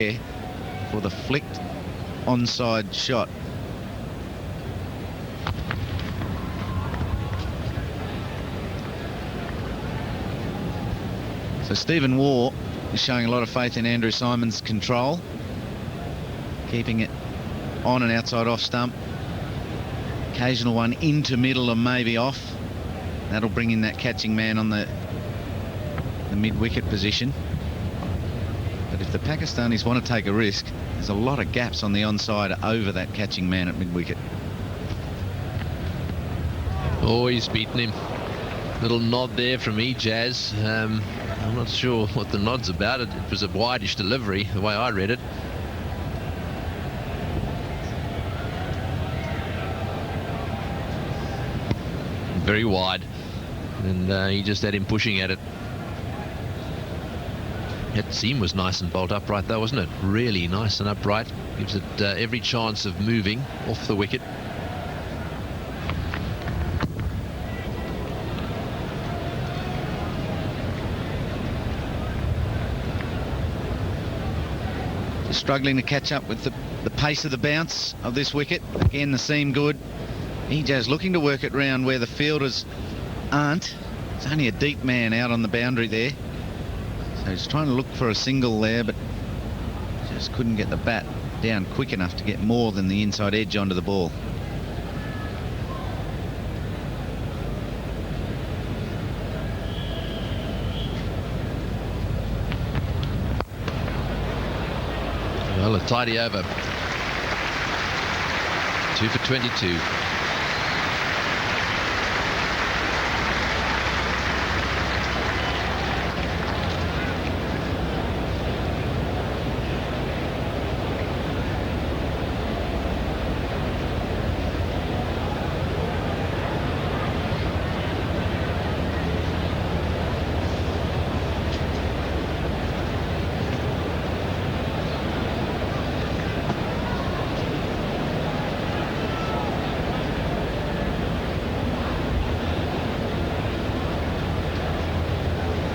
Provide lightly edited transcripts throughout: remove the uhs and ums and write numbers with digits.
for the flicked onside shot. So Stephen Waugh is showing a lot of faith in Andrew Symonds' control, keeping it on and outside off stump. Occasional one into middle and maybe off. That'll bring in that catching man on the mid-wicket position. But if the Pakistanis want to take a risk, there's a lot of gaps on the onside over that catching man at mid-wicket. Oh, he's beaten him. Little nod there from Ejaz. I'm not sure what the nod's about. It was a wide-ish delivery, the way I read it. Very wide. And he just had him pushing at it. That seam was nice and bolt upright though, wasn't it? Really nice and upright. Gives it every chance of moving off the wicket. Just struggling to catch up with the pace of the bounce of this wicket. Again, the seam good. Ejaz looking to work it round where the fielders aren't. It's only a deep man out on the boundary there. So he's trying to look for a single there, but just couldn't get the bat down quick enough to get more than the inside edge onto the ball. Well, a tidy over. 2 for 22.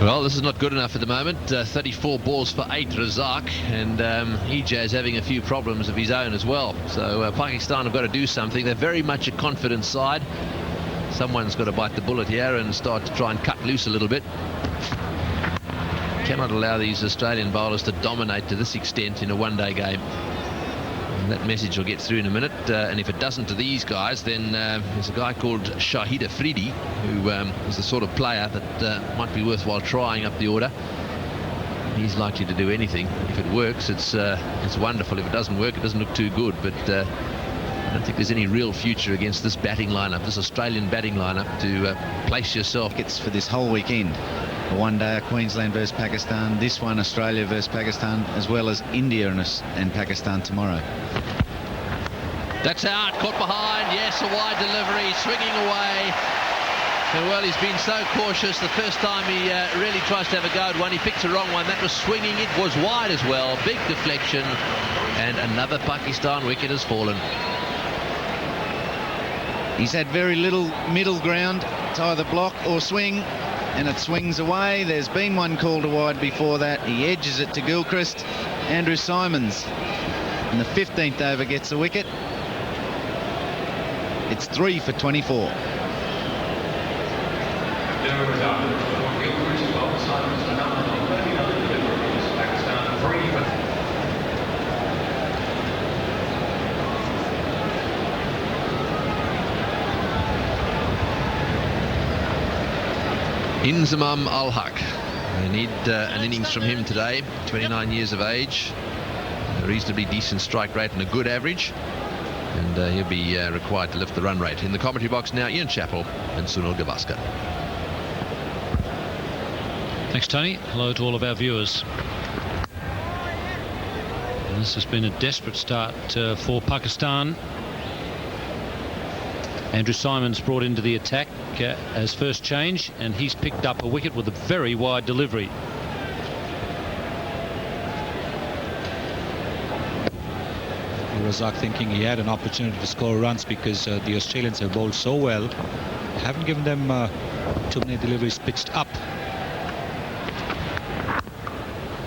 Well, this is not good enough at the moment. 34 balls for 8, Razak, and Ejaz having a few problems of his own as well. So Pakistan have got to do something. They're very much a confident side. Someone's got to bite the bullet here and start to try and cut loose a little bit. Cannot allow these Australian bowlers to dominate to this extent in a one-day game. And that message will get through in a minute, and if it doesn't to these guys, then there's a guy called Shahid Afridi who is the sort of player that might be worthwhile trying up the order. He's likely to do anything. If it works, it's wonderful. If it doesn't work, it doesn't look too good, but I don't think there's any real future against this batting lineup, this Australian batting lineup, to place yourself. It's for this whole weekend. A one-day, Queensland versus Pakistan, this one Australia versus Pakistan, as well as India and Pakistan tomorrow. That's out, caught behind, yes, a wide delivery, swinging away. And well, he's been so cautious. The first time he really tries to have a go at one, he picked the wrong one. That was swinging, it was wide as well, big deflection, and another Pakistan wicket has fallen. He's had very little middle ground to either block or swing, and it swings away. There's been one called a wide before that. He edges it to Gilchrist. Andrew Symonds in the 15th over gets a wicket. It's 3 for 24. Inzamam Al-Haq. They need an innings from him today. 29 years of age, a reasonably decent strike rate and a good average, and he'll be required to lift the run rate. In the commentary box now, Ian Chappell and Sunil Gavaskar. Thanks, Tony. Hello to all of our viewers. And this has been a desperate start for Pakistan. Andrew Symonds brought into the attack as first change, and he's picked up a wicket with a very wide delivery. Razak thinking he had an opportunity to score runs because the Australians have bowled so well. They haven't given them too many deliveries pitched up.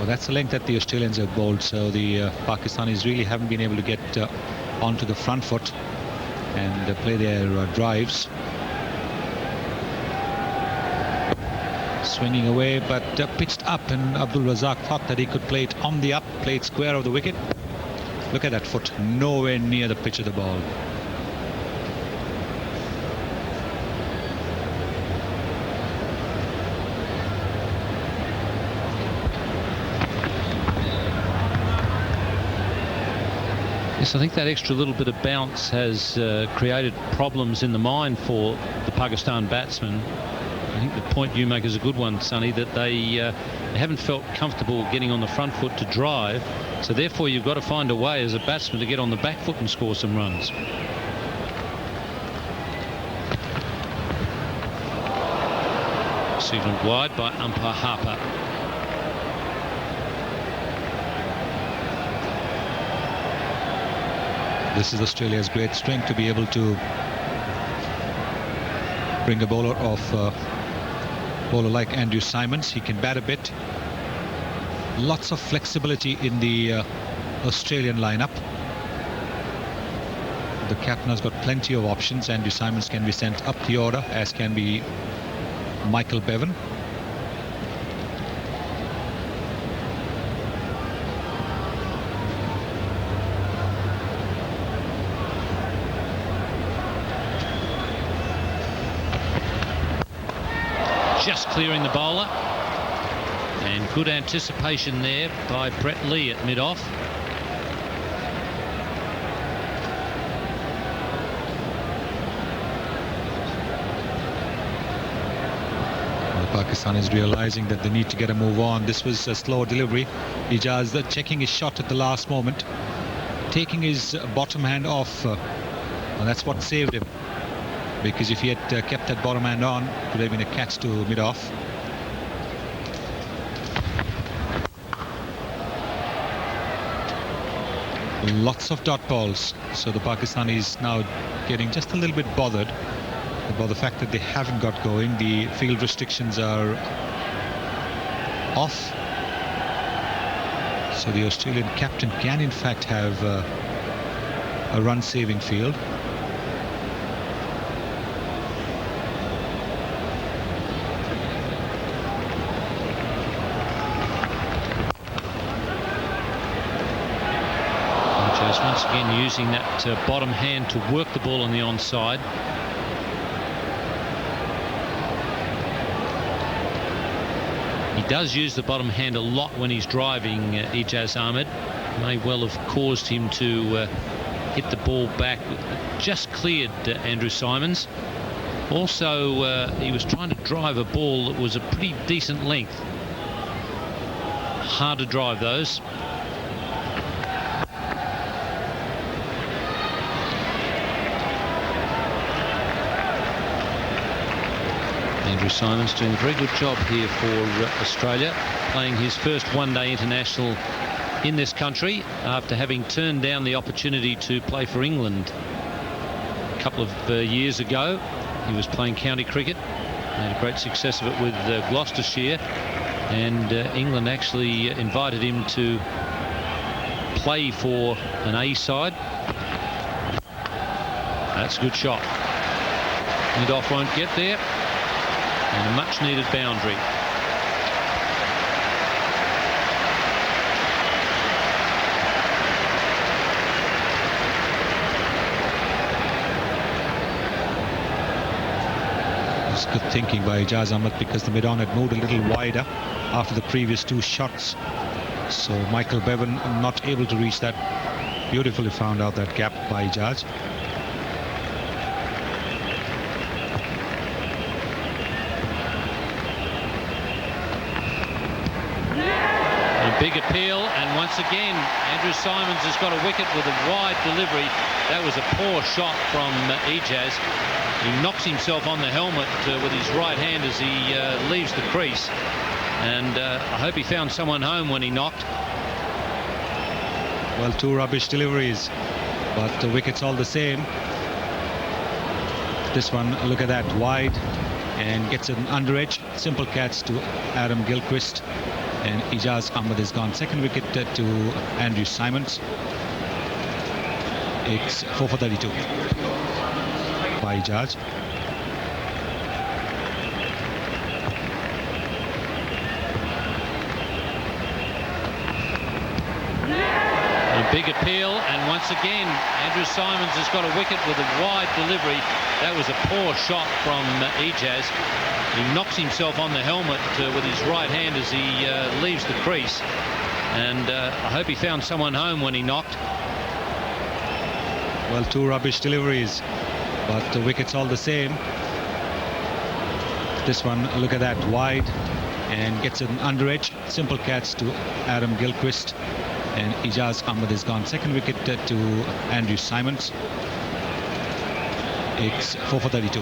Well, that's the length that the Australians have bowled, so the Pakistanis really haven't been able to get onto the front foot and play their drives. Swinging away, but pitched up, and Abdul Razak thought that he could play it on the up, play it square of the wicket. Look at that foot, nowhere near the pitch of the ball. Yes, I think that extra little bit of bounce has created problems in the mind for the Pakistan batsmen. I think the point you make is a good one, Sonny, that they haven't felt comfortable getting on the front foot to drive, so therefore you've got to find a way as a batsman to get on the back foot and score some runs. Signalled wide by umpire Harper. This is Australia's great strength, to be able to bring a bowler like Andrew Symonds. He can bat a bit. Lots of flexibility in the Australian lineup. The captain has got plenty of options. Andrew Symonds can be sent up the order, as can be Michael Bevan. Just clearing the bowler, and good anticipation there by Brett Lee at mid-off. The Pakistanis realizing that they need to get a move on. This was a slow delivery. Ijaz checking his shot at the last moment, taking his bottom hand off, and that's what saved him. Because if he had kept that bottom hand on, it would have been a catch to mid-off. Lots of dot balls, so the Pakistanis now getting just a little bit bothered about the fact that they haven't got going. The field restrictions are off, so the Australian captain can in fact have a run-saving field. Once again using that bottom hand to work the ball on the onside. He does use the bottom hand a lot when he's driving, Ijaz Ahmed. May well have caused him to hit the ball back. Just cleared Andrew Symonds. Also, he was trying to drive a ball that was a pretty decent length. Hard to drive those. Andrew Symonds doing a very good job here for Australia, playing his first one-day international in this country after having turned down the opportunity to play for England a couple of years ago. He was playing county cricket, had a great success of it with Gloucestershire, and England actually invited him to play for an A side. That's a good shot. Mid-off won't get there. And a much needed boundary. It's good thinking by Ijaz Ahmed, because the mid-on had moved a little wider after the previous two shots. So Michael Bevan not able to reach that. Beautifully found out that gap by Ijaz. Big appeal, and once again Andrew Symonds has got a wicket with a wide delivery. That was a poor shot from Ijaz. He knocks himself on the helmet with his right hand as he leaves the crease, and I hope he found someone home when he knocked. Well, two rubbish deliveries, but the wicket's all the same. This one, look at that, wide, and gets an under edge. Simple catch to Adam Gilchrist. and Ijaz Ahmed is gone. Second wicket to Andrew Symonds. It's 4 for 32 by Ijaz. A big appeal, and once again Andrew Symonds has got a wicket with a wide delivery. That was a poor shot from Ijaz. He knocks himself on the helmet with his right hand as he leaves the crease, and I hope he found someone home when he knocked. Well, 2 rubbish deliveries, but the wicket's all the same. This one, look at that, wide, and gets an under edge. Simple catch to Adam Gilchrist, and Ijaz Ahmed is gone. Second wicket to Andrew Symonds. It's 4 for 32.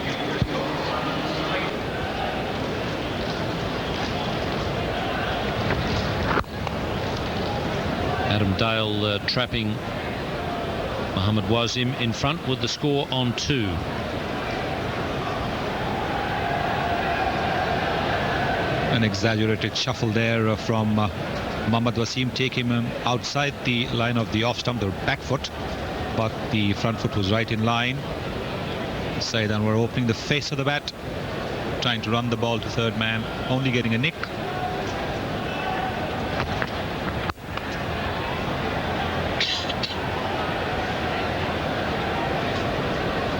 Adam Dale trapping Mohammad Wasim in front with the score on 2. An exaggerated shuffle there from Mohammad Wasim, take him outside the line of the off stump, the back foot, but the front foot was right in line. Saidan were opening the face of the bat, trying to run the ball to third man, only getting a nick.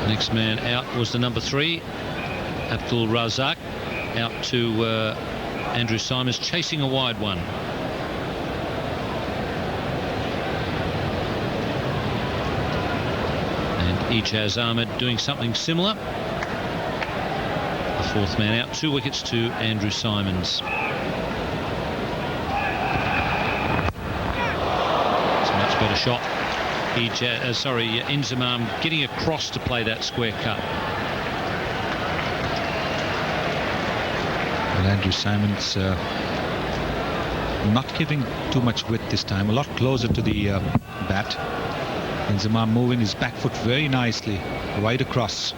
Next man out was the number 3, Abdul Razak, out to Andrew Symonds, chasing a wide one. And Ijaz Ahmed doing something similar. The 4th man out, 2 wickets to Andrew Symonds. It's a much better shot. Inzamam getting across to play that square cut. Well, Andrew Symonds not giving too much width this time, a lot closer to the bat. Inzamam moving his back foot very nicely, right across.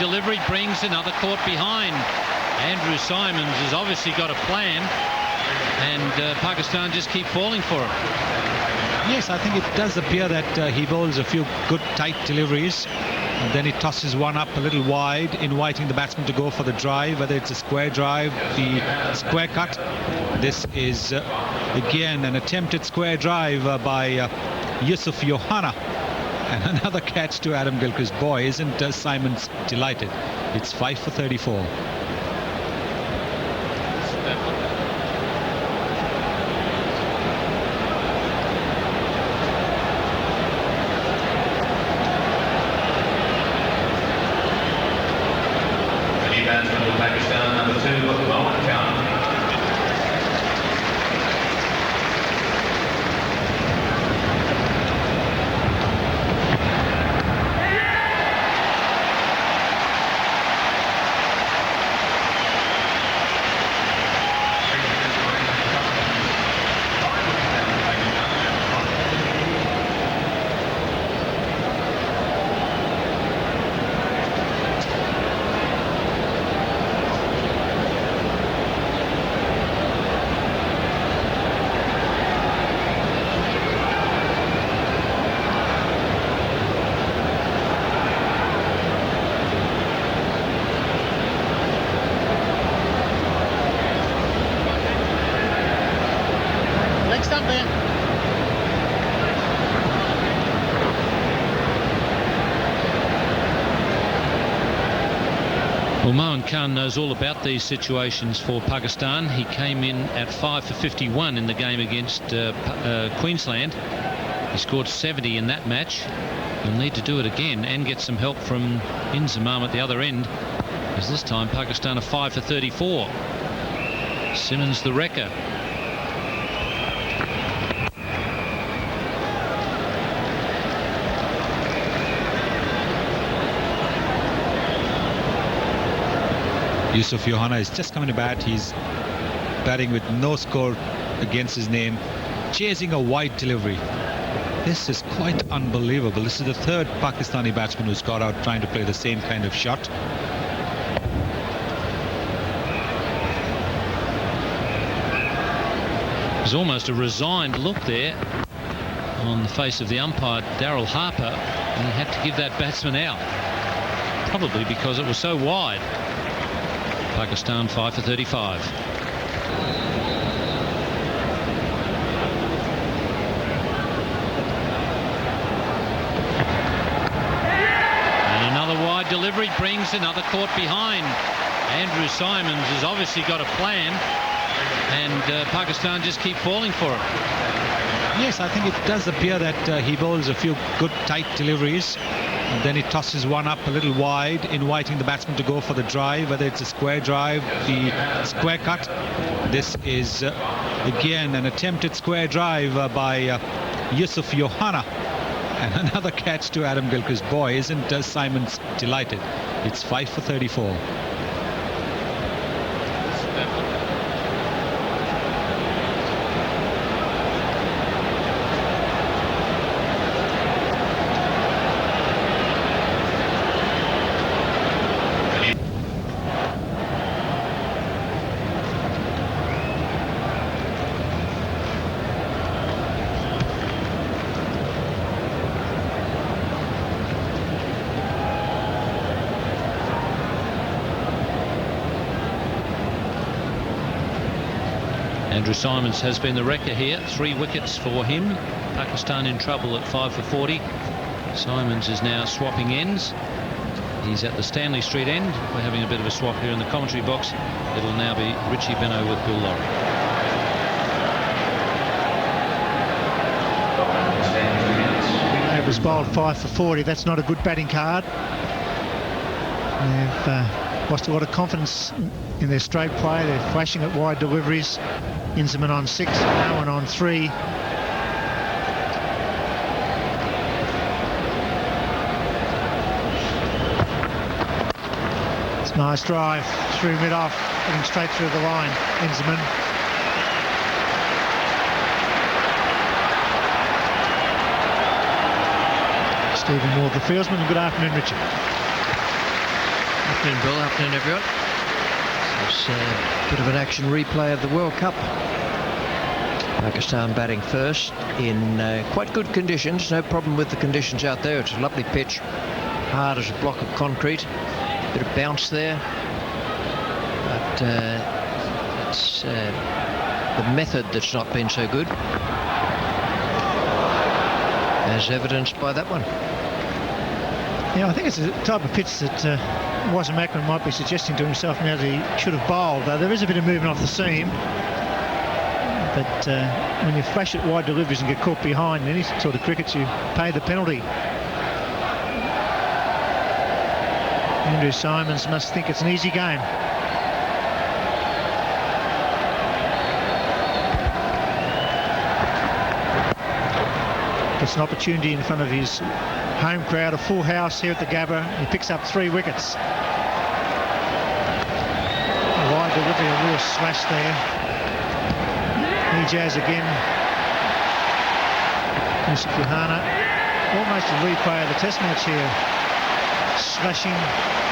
Delivery brings another caught behind. Andrew Symonds has obviously got a plan, and Pakistan just keep falling for it. Yes, I think it does appear that he bowls a few good tight deliveries, and then he tosses one up a little wide, inviting the batsman to go for the drive, whether it's a square drive, the square cut. This is again an attempted square drive by Yusuf Yohana. And another catch to Adam Gilchrist. Boy, isn't Symonds delighted. It's 5 for 34. Pakistan, number 2, Mohammad Khan. Well, Mohan Khan knows all about these situations for Pakistan. He came in at 5 for 51 in the game against Queensland. He scored 70 in that match. He'll need to do it again and get some help from Inzamam at the other end, as this time Pakistan are 5 for 34. Symonds the wrecker. Yusuf Yohana is just coming to bat. He's batting with no score against his name, chasing a wide delivery. This is quite unbelievable. This is the third Pakistani batsman who's got out trying to play the same kind of shot. There's almost a resigned look there on the face of the umpire, Darryl Harper, and he had to give that batsman out, probably because it was so wide. Pakistan 5 for 35. And another wide delivery brings another caught behind. Andrew Symonds has obviously got a plan, and Pakistan just keep falling for it. Yes, I think it does appear that he bowls a few good tight deliveries. And then he tosses one up a little wide, inviting the batsman to go for the drive, whether it's a square drive, the square cut. This is again an attempted square drive by Yusuf Yohana, and another catch to Adam Gilchrist. Boy, isn't Symonds delighted. It's 5 for 34. Andrew Symonds has been the wrecker here. 3 wickets for him. Pakistan in trouble at 5 for 40. Symonds is now swapping ends. He's at the Stanley Street end. We're having a bit of a swap here in the commentary box. It'll now be Richie Benaud with Bill Laurie. They was bowled 5 for 40. That's not a good batting card. They've lost a lot of confidence in their straight play. They're flashing at wide deliveries. Inserman on 6, Owen on 3. It's a nice drive through mid-off, getting straight through the line. Inserman. Stephen Moore, the fieldsman. Good afternoon, Richard. Afternoon, Bill. Afternoon, everyone. It's a bit of an action replay of the World Cup. Pakistan batting first in quite good conditions. No problem with the conditions out there. It's a lovely pitch, hard as a block of concrete. Bit of bounce there, but it's the method that's not been so good, as evidenced by that one. Yeah, I think it's a type of pitch that Wasim Akram might be suggesting to himself now that he should have bowled. There is a bit of movement off the seam, but when you flash at wide deliveries and get caught behind in any sort of cricket, you pay the penalty. Andrew Symonds must think it's an easy game. Gets an opportunity in front of his home crowd, a full house here at the Gabba. He picks up 3 wickets. A wide delivery, a real slash there. Ijaz again. Yusuf Yohana, almost a replay of the test match here. Slashing,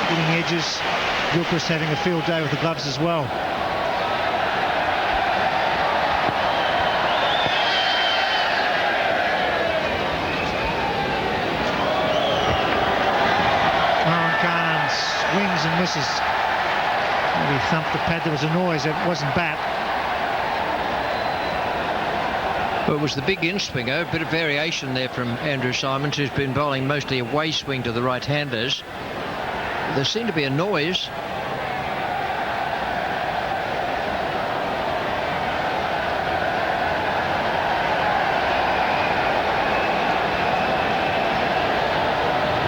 getting edges. Gilchrist having a field day with the gloves as well. Swings and misses. He thumped the pad. There was a noise. It wasn't bat. Well, it was the big in-swinger. A bit of variation there from Andrew Symonds, who's been bowling mostly a way swing to the right-handers. There seemed to be a noise.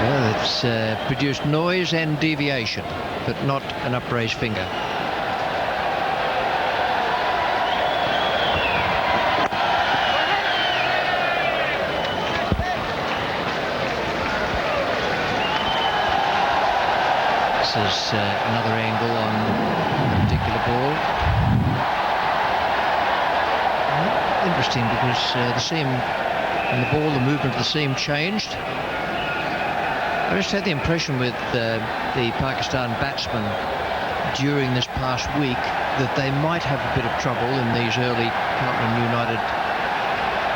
Well, it's produced noise and deviation, but not an upraised finger. There's another angle on a particular ball. Interesting because the seam and the ball, the movement of the seam changed. I just had the impression with the Pakistan batsmen during this past week that they might have a bit of trouble in these early Carlton United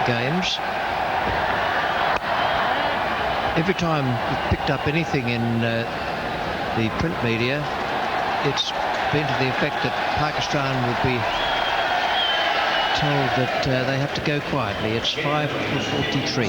games. Every time we've picked up anything in the print media, it's been to the effect that Pakistan would be told that they have to go quietly. It's 5 for 43.